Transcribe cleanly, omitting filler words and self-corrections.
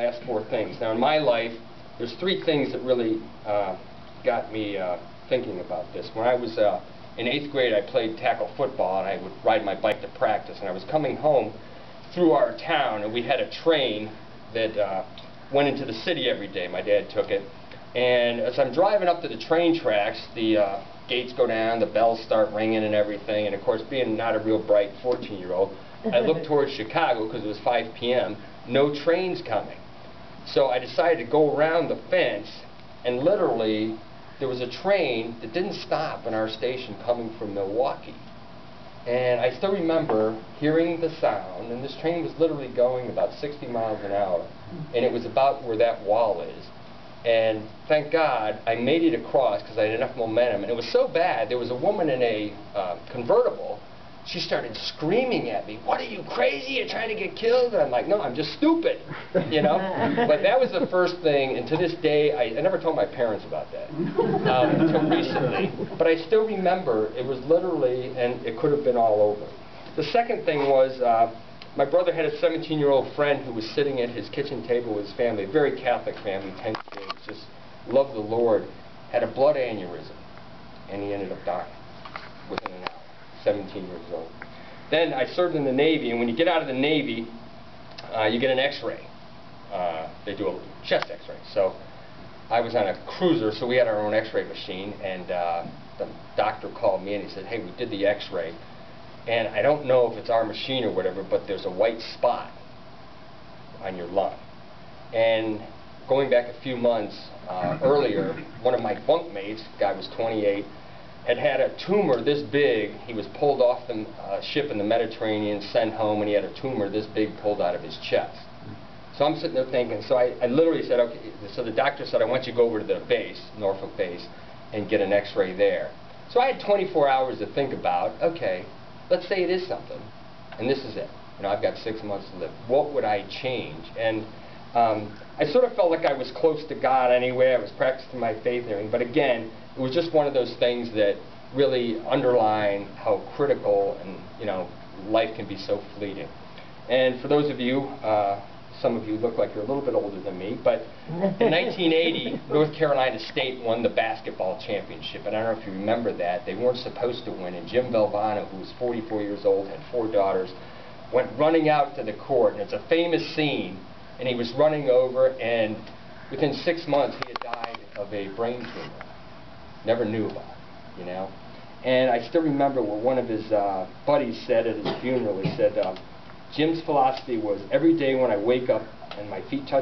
last four things. Now in my life, there's three things that really got me thinking about this. When I was in 8th grade, I played tackle football, and I would ride my bike to practice. And I was coming home through our town, and we had a train that went into the city every day. My dad took it. And as I'm driving up to the train tracks, the gates go down, the bells start ringing and everything. And of course, being not a real bright 14-year-old, I looked towards Chicago because it was 5 p.m. No trains coming. So I decided to go around the fence, and literally there was a train that didn't stop in our station coming from Milwaukee. And I still remember hearing the sound, and this train was literally going about 60 miles an hour, and it was about where that wall is. And thank God I made it across because I had enough momentum. And it was so bad, there was a woman in a convertible. She started screaming at me, "What are you, crazy? You're trying to get killed?" And I'm like, "No, I'm just stupid," you know? But that was the first thing, and to this day, I never told my parents about that until recently. But I still remember it was literally, and it could have been all over. The second thing was, my brother had a 17-year-old friend who was sitting at his kitchen table with his family, a very Catholic family, 10 kids, just loved the Lord, had a blood aneurysm, and he ended up dying within an hour. 17 years old. Then I served in the Navy, and when you get out of the Navy, you get an X-ray. They do a chest X-ray. So I was on a cruiser, so we had our own X-ray machine, and the doctor called me and he said, "Hey, we did the X-ray, and I don't know if it's our machine or whatever, but there's a white spot on your lung." And going back a few months earlier, one of my bunkmates, guy was 28, had a tumor this big. He was pulled off the ship in the Mediterranean, sent home, and he had a tumor this big pulled out of his chest. So I'm sitting there thinking, so I literally said, okay, so the doctor said, "I want you to go over to the base, Norfolk base, and get an X-ray there." So I had 24 hours to think about, okay, let's say it is something, and this is it. You know, I've got 6 months to live. What would I change? And I sort of felt like I was close to God anyway. I was practicing my faith and everything. But again, it was just one of those things that really underline how critical and, you know, life can be so fleeting. And for those of you, some of you look like you're a little bit older than me, but in 1980, North Carolina State won the basketball championship. And I don't know if you remember that. They weren't supposed to win. And Jim Valvano, who was 44 years old, had 4 daughters, went running out to the court. And it's a famous scene. And he was running over, and within 6 months, he had died of a brain tumor. Never knew about it, you know. And I still remember what one of his buddies said at his funeral. He said, Jim's philosophy was, every day when I wake up and my feet touch